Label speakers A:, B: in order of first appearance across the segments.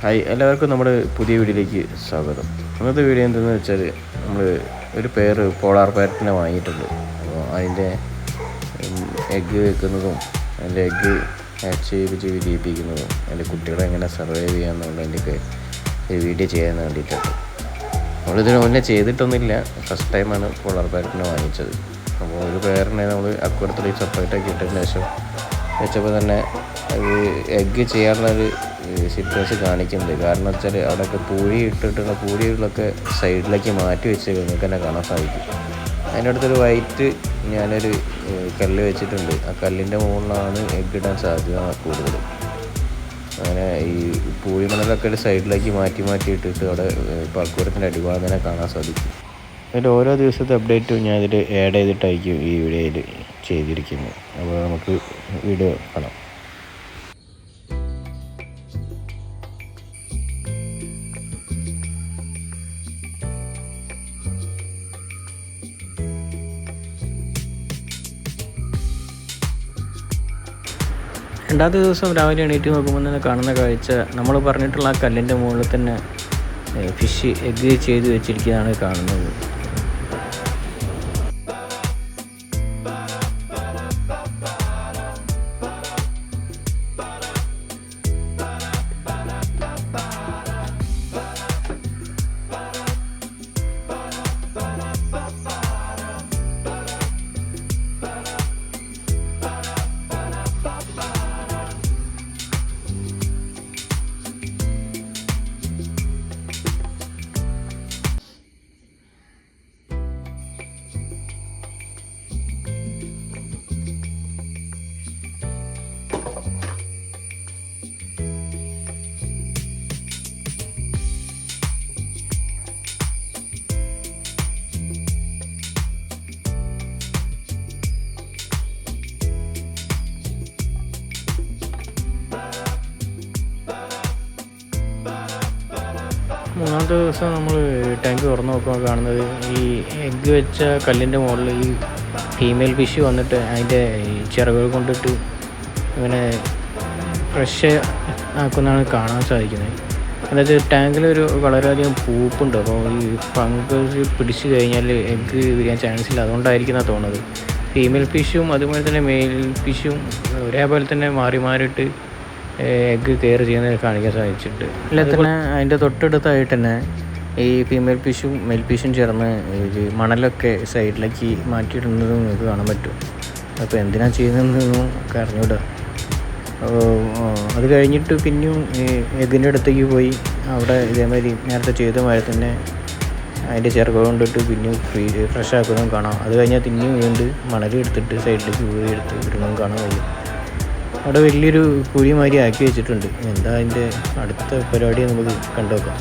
A: Hi, എല്ലാവർക്കും നമ്മുടെ പുതിയ വീഡിയോയിലേക്ക് സ്വാഗതം. ഇന്നത്തെ വീഡിയോ എന്തെന്ന് വെച്ചാൽ നമ്മൾ ഒരു പേര് പോളാർ പാരറ്റിനെ വാങ്ങിയിട്ടുണ്ട്. അപ്പോൾ അതിൻ്റെ എഗ്ഗ് വെക്കുന്നതും അതിൻ്റെ എഗ്ഗ് ഹാച്ച് ചെയ്യിപ്പിച്ച് വിരിയിപ്പിക്കുന്നതും അതിൻ്റെ കുട്ടികളെ എങ്ങനെ സർവൈവ് ചെയ്യാമെന്നുള്ളതിൻ്റെയൊക്കെ ഒരു വീഡിയോ ചെയ്യാൻ വേണ്ടിയിട്ടുണ്ട്. നമ്മളിതിന് മുന്നേ ചെയ്തിട്ടൊന്നുമില്ല, ഫസ്റ്റ് ടൈമാണ് പോളാർ പാരറ്റിനെ വാങ്ങിച്ചത്. അപ്പോൾ ഒരു പേരിനെ നമ്മൾ അക്വറത്തിൽ സെപ്പറേറ്റാക്കി ഇട്ടതിന് ശേഷം വെച്ചപ്പോൾ തന്നെ അത് എഗ്ഗ് ചെയ്യാനുള്ളൊരു സിറ്റുവേഷൻ കാണിക്കുന്നുണ്ട്. കാരണം വെച്ചാൽ അവിടെയൊക്കെ പൂഴി ഇട്ടിട്ടുള്ള പൂഴികളൊക്കെ സൈഡിലേക്ക് മാറ്റി വെച്ച് നിങ്ങൾക്ക് തന്നെ കാണാൻ സാധിക്കും. അതിൻ്റെ അടുത്തൊരു വൈറ്റ് ഞാനൊരു കല്ല് വെച്ചിട്ടുണ്ട്. ആ കല്ലിൻ്റെ മുകളിലാണ് എഗ്ഗ് ഇടാൻ സാധ്യത കൂടുതൽ. അങ്ങനെ ഈ പൂഴിമണലൊക്കെ ഒരു സൈഡിലേക്ക് മാറ്റി ഇട്ടിട്ട് അവിടെ പക്വരത്തിൻ്റെ അടിഭാഗം തന്നെ കാണാൻ സാധിക്കും. അതിൽ ഓരോ ദിവസത്തെ അപ്ഡേറ്റും ഞാൻ ഇതിൽ ആഡ് ചെയ്തിട്ടായിരിക്കും ഈ വീഡിയോയിൽ ചെയ്തിരിക്കുന്നത്. അപ്പോൾ നമുക്ക് വീഡിയോ കാണാം. രണ്ടാമത്തെ ദിവസം രാവിലെ എണീറ്റ് നോക്കുമ്പോൾ തന്നെ കാണുന്ന കാഴ്ച നമ്മൾ പറഞ്ഞിട്ടുള്ള ആ കല്ലിൻ്റെ മുകളിൽ തന്നെ ഫിഷ് എഗ്ഗ് ചെയ്ത് വെച്ചിരിക്കുന്നതാണ് കാണുന്നത്. മൂന്നാമത്തെ ദിവസം നമ്മൾ ടാങ്ക് തുറന്ന് നോക്കുമ്പോൾ കാണുന്നത് ഈ എഗ്ഗ് വെച്ച കല്ലിൻ്റെ മുകളിൽ ഈ ഫീമെയിൽ ഫിഷ് വന്നിട്ട് അതിൻ്റെ ചിറകുകൾ കൊണ്ടിട്ട് ഇങ്ങനെ ഫ്രഷ് ആക്കുന്നതാണ് കാണാൻ സാധിക്കുന്നത്. അതായത് ടാങ്കിലൊരു വളരെയധികം പൂപ്പുണ്ട്. അപ്പോൾ ഈ ഫംഗസ് പിടിച്ചു കഴിഞ്ഞാൽ എഗ്ഗ് വിരിയാൻ ചാൻസ് ഇല്ല. അതുകൊണ്ടായിരിക്കും തോന്നുന്നത്. ഫീമെയിൽ ഫിഷും അതുപോലെ തന്നെ മെയിൽ ഫിഷും ഒരേപോലെ തന്നെ മാറിയിട്ട് എഗ്ഗ് കെയർ ചെയ്യുന്നത് കാണിക്കാൻ സാധിച്ചിട്ടുണ്ട്. അല്ലെങ്കിൽ തന്നെ അതിൻ്റെ തൊട്ടടുത്തായിട്ട് തന്നെ ഈ ഫീമെയിൽ ഫിഷും മെയിൽ ഫിഷും ചേർന്ന് ഇത് മണലൊക്കെ സൈഡിലേക്ക് മാറ്റിയിടുന്നതും നിങ്ങൾക്ക് കാണാൻ പറ്റും. അപ്പോൾ എന്തിനാണ് ചെയ്യുന്നതെന്നൊന്നും അറിഞ്ഞൂടാ. അത് കഴിഞ്ഞിട്ട് പിന്നെയും എഗ്ഗിൻ്റെ അടുത്തേക്ക് പോയി അവിടെ ഇതേമാതിരി നേരത്തെ ചെയ്ത മാതിരി തന്നെ അതിൻ്റെ ചിറക് കൊണ്ടിട്ട് പിന്നെയും ഫ്രഷ് ആക്കുന്നതും കാണാം. അത് കഴിഞ്ഞാൽ പിന്നെയും വീണ്ടും മണലെടുത്തിട്ട് സൈഡിലേക്ക് ഊരി എടുത്ത് ഇടുന്നതും കാണാൻ കഴിയും. അവിടെ വലിയൊരു കുഴി മാതിരി ആക്കി വെച്ചിട്ടുണ്ട്. എന്താ അതിൻ്റെ അടുത്ത പരിപാടി നമുക്ക് കണ്ടുനോക്കാം.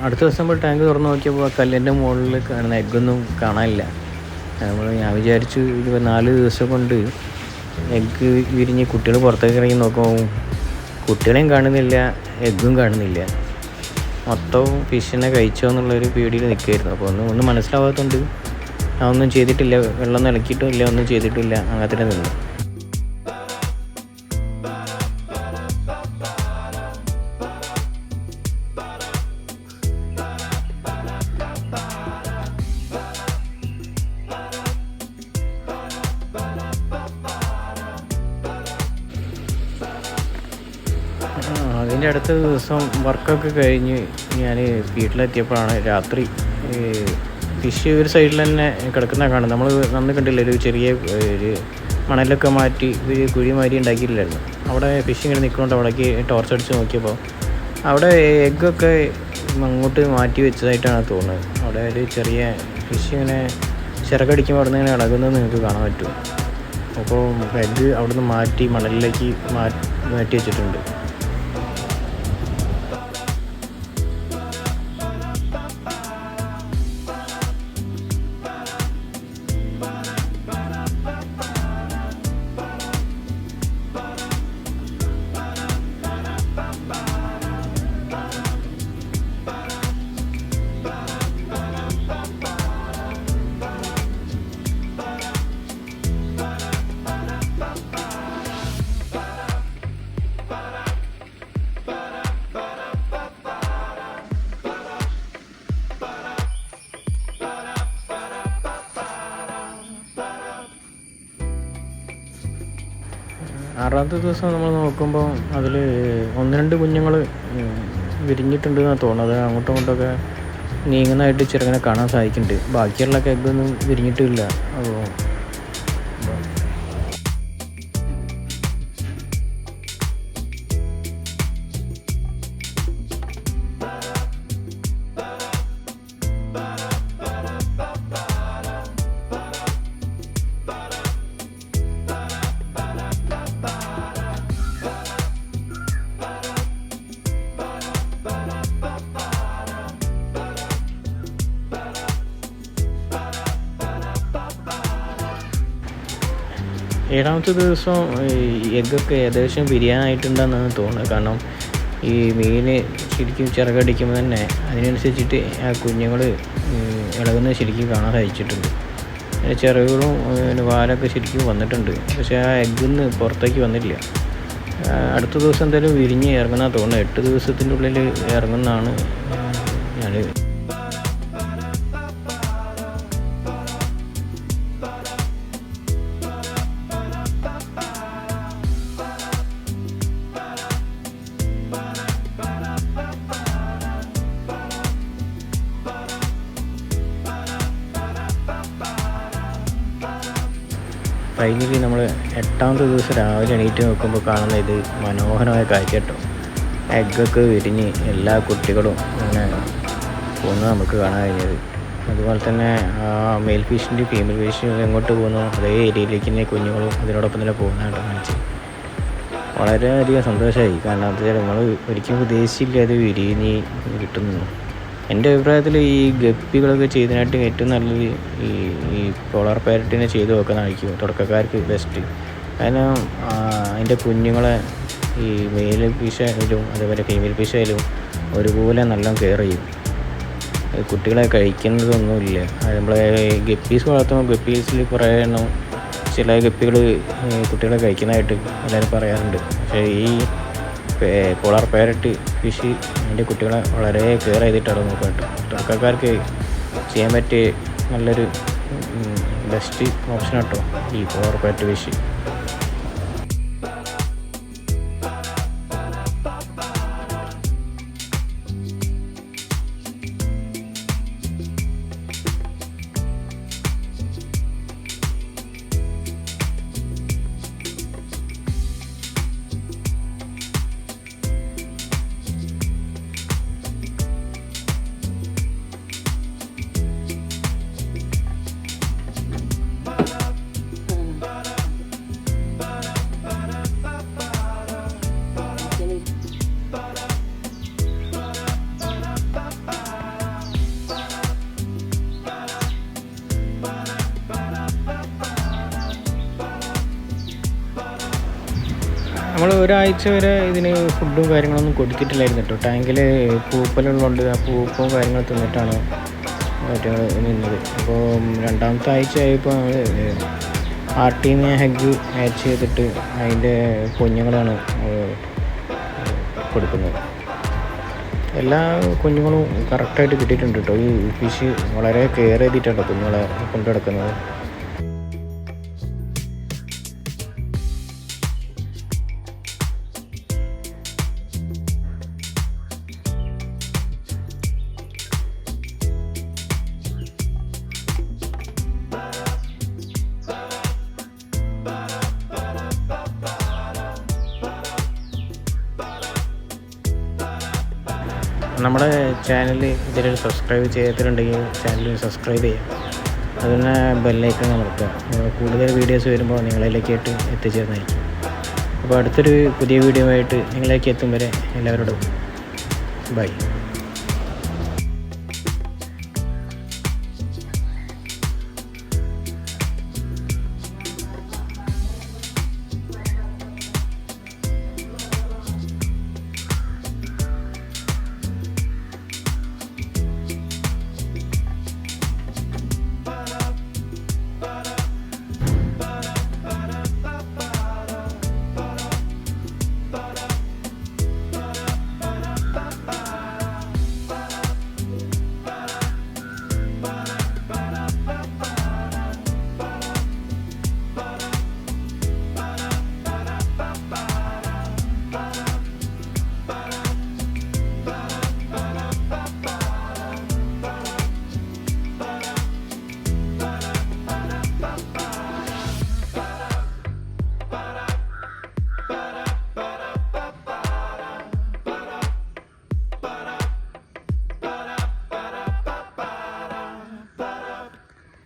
A: അടുത്ത ദിവസം നമ്മൾ ടാങ്ക് തുറന്ന് നോക്കിയപ്പോൾ ആ കല്ലിൻ്റെ മുകളിൽ കാണുന്ന എഗ്ഗൊന്നും കാണാനില്ല. ഞാൻ വിചാരിച്ചു ഇത് 4 ദിവസം കൊണ്ട് എഗ്ഗ് വിരിഞ്ഞ് കുട്ടികൾ പുറത്തേക്ക് ഇറങ്ങി നോക്കുമ്പോൾ കുട്ടികളെയും കാണുന്നില്ല, എഗ്ഗും കാണുന്നില്ല. മൊത്തവും ഫിഷിനെ കഴിച്ചോ എന്നുള്ളൊരു പേടിയിൽ നിൽക്കുമായിരുന്നു. അപ്പോൾ ഒന്നും മനസ്സിലാവാത്തതുകൊണ്ട് ഞാൻ ഒന്നും ചെയ്തിട്ടില്ല. വെള്ളം ഇളക്കിയിട്ടും ഇല്ല, ഒന്നും ചെയ്തിട്ടില്ല. അങ്ങനെ തന്നെ നിന്നു. അതിൻ്റെ അടുത്ത ദിവസം വർക്കൊക്കെ കഴിഞ്ഞ് ഞാൻ വീട്ടിലെത്തിയപ്പോഴാണ് രാത്രി ഫിഷ് ഒരു സൈഡിൽ തന്നെ കിടക്കുന്ന കാണുന്നത്. നമ്മൾ നന്ന് കണ്ടില്ല, ഒരു ചെറിയ ഒരു മണലൊക്കെ മാറ്റി ഒരു കുഴി മാതിരി ഉണ്ടാക്കിയില്ലായിരുന്നു. അവിടെ ഫിഷ് ഇങ്ങനെ നിൽക്കുന്നുണ്ട്. അവിടേക്ക് ടോർച്ച് അടിച്ച് നോക്കിയപ്പോൾ അവിടെ എഗ്ഗൊക്കെ അങ്ങോട്ട് മാറ്റി വെച്ചതായിട്ടാണ് തോന്നുന്നത്. അവിടെ ഒരു ചെറിയ ഫിഷ് ഇങ്ങനെ ചിറകടിക്കുമ്പോൾ അവിടെ നിന്ന് ഇങ്ങനെ ഇളകുന്നത് നിങ്ങൾക്ക് കാണാൻ പറ്റും. അപ്പോൾ എഗ്ഗ് അവിടെ നിന്ന് മാറ്റി മണലിലേക്ക് മാറ്റി വെച്ചിട്ടുണ്ട്. 6ാമത്തെ ദിവസം നമ്മൾ നോക്കുമ്പോൾ അതിൽ 1-2 കുഞ്ഞുങ്ങൾ വിരിഞ്ഞിട്ടുണ്ടെന്നാണ് തോന്നുന്നത്. അങ്ങോട്ടും ഇങ്ങോട്ടൊക്കെ നീങ്ങുന്നതായിട്ട് ചെറുങ്ങനെ കാണാൻ സാധിക്കുന്നുണ്ട്. ബാക്കിയുള്ള എഗ്ഗൊന്നും വിരിഞ്ഞിട്ടില്ല. അപ്പോൾ 7ാമത്തെ ദിവസം എഗ്ഗൊക്കെ ഏകദേശം വിരിയാനായിട്ടുണ്ടെന്നാണ് തോന്നുന്നത്. കാരണം ഈ മീൻ ശരിക്കും ചിറകടിക്കുമ്പോൾ തന്നെ അതിനനുസരിച്ചിട്ട് ആ കുഞ്ഞുങ്ങൾ ഇളകുന്നത് ശരിക്കും കാണാൻ സാധിച്ചിട്ടുണ്ട്. ചിറകുകളും വാലൊക്കെ ശരിക്കും വന്നിട്ടുണ്ട്. പക്ഷേ ആ എഗ്ഗിന്ന് പുറത്തേക്ക് വന്നില്ല. അടുത്ത ദിവസം എന്തായാലും വിരിഞ്ഞ് ഇറങ്ങുന്നതാണ് തോന്നുന്നത്. 8 ദിവസത്തിൻ്റെ ഉള്ളിൽ ഇറങ്ങുന്നതാണ് ഞാൻ. ഫൈനലി നമ്മൾ 8ാമത്തെ ദിവസം രാവിലെ എണീറ്റ് നോക്കുമ്പോൾ കാണുന്ന ഇത് മനോഹരമായ കാഴ്ച കേട്ടോ. എഗ്ഗൊക്കെ വിരിഞ്ഞ് എല്ലാ കുട്ടികളും അങ്ങനെ പോകുന്നത് നമുക്ക് കാണാൻ കഴിഞ്ഞത്. അതുപോലെ തന്നെ ആ മെയിൽ ഫിഷിൻ്റെ ഫീമെയിൽ ഫിഷ് എങ്ങോട്ട് പോകുന്നു അതേ ഏരിയയിലേക്ക് തന്നെ കുഞ്ഞുങ്ങളും അതിനോടൊപ്പം തന്നെ പോകുന്നതായിട്ട് കാണിച്ച് വളരെയധികം സന്തോഷമായി. കാരണം അത് നമ്മൾ ഒരിക്കലും ഉദ്ദേശിച്ചില്ല അത് വിരിഞ്ഞ് കിട്ടുന്നു. എൻ്റെ അഭിപ്രായത്തിൽ ഈ ഗപ്പികളൊക്കെ ചെയ്തതിനായിട്ട് ഏറ്റവും നല്ലത് ഈ പോളാർ പാരറ്റിനെ ചെയ്ത് നോക്കുന്നതായിരിക്കും തുടക്കക്കാർക്ക് ബെസ്റ്റ്. കാരണം അതിൻ്റെ കുഞ്ഞുങ്ങളെ ഈ മെയിൽ ഫിഷായാലും അതേപോലെ ഫീമെയിൽ ഫിഷായാലും ഒരുപോലെ നല്ല കെയർ ചെയ്യും. കുട്ടികളെ കഴിക്കുന്നതൊന്നുമില്ല. നമ്മളെ ഗപ്പീസ് വളർത്തുമ്പോൾ ഗപ്പീസിൽ കുറേ എണ്ണം ചില ഗപ്പികൾ കുട്ടികളെ കഴിക്കുന്നതായിട്ട് എല്ലാവരും പറയാറുണ്ട്. പക്ഷേ ഈ പോളാർ പാരറ്റ് ഫിഷ് അതിൻ്റെ കുട്ടികളെ വളരെ കെയർ ചെയ്തിട്ടാണ് നോക്കുക കേട്ടോ. തുടക്കക്കാർക്ക് ചെയ്യാൻ പറ്റിയ നല്ലൊരു ബെസ്റ്റ് ഓപ്ഷൻ കേട്ടോ ഈ പോളാർ പാരറ്റ് ഫിഷ്. നമ്മൾ ഒരാഴ്ച വരെ ഇതിന് ഫുഡും കാര്യങ്ങളൊന്നും കൊടുത്തിട്ടില്ലായിരുന്നു കേട്ടോ. ടാങ്കിൽ പൂപ്പലുള്ളതുകൊണ്ട് ആ പൂപ്പും കാര്യങ്ങളും തിന്നിട്ടാണ് മറ്റുകൾ നിന്നത്. അപ്പോൾ 2ാമത്തെ ആഴ്ച ആയപ്പോൾ നമ്മൾ ആർട്ടീനെ ഹെഗ് ഹാച്ച് ചെയ്തിട്ട് അതിൻ്റെ കുഞ്ഞുങ്ങളാണ് കൊടുക്കുന്നത്. എല്ലാ കുഞ്ഞുങ്ങളും കറക്റ്റായിട്ട് കിട്ടിയിട്ടുണ്ട് കേട്ടോ. ഈ ഫിഷ് വളരെ കെയർ ചെയ്തിട്ടാണ് കുഞ്ഞുങ്ങളെ കൊണ്ടു നടക്കുന്നത്. നമ്മുടെ ചാനൽ ഇതിൽ സബ്സ്ക്രൈബ് ചെയ്തിട്ടുണ്ടെങ്കിൽ ചാനൽ സബ്സ്ക്രൈബ് ചെയ്യാം. അതുപോലെ ബെല്ലൈക്കൺ അമർത്തുക. കൂടുതൽ വീഡിയോസ് വരുമ്പോൾ നിങ്ങളിലേക്കായിട്ട് എത്തിച്ചേർന്നായിരിക്കും. അപ്പോൾ അടുത്തൊരു പുതിയ വീഡിയോ ആയിട്ട് നിങ്ങളിലേക്ക് എത്തും വരെ എല്ലാവരോടും ബൈ.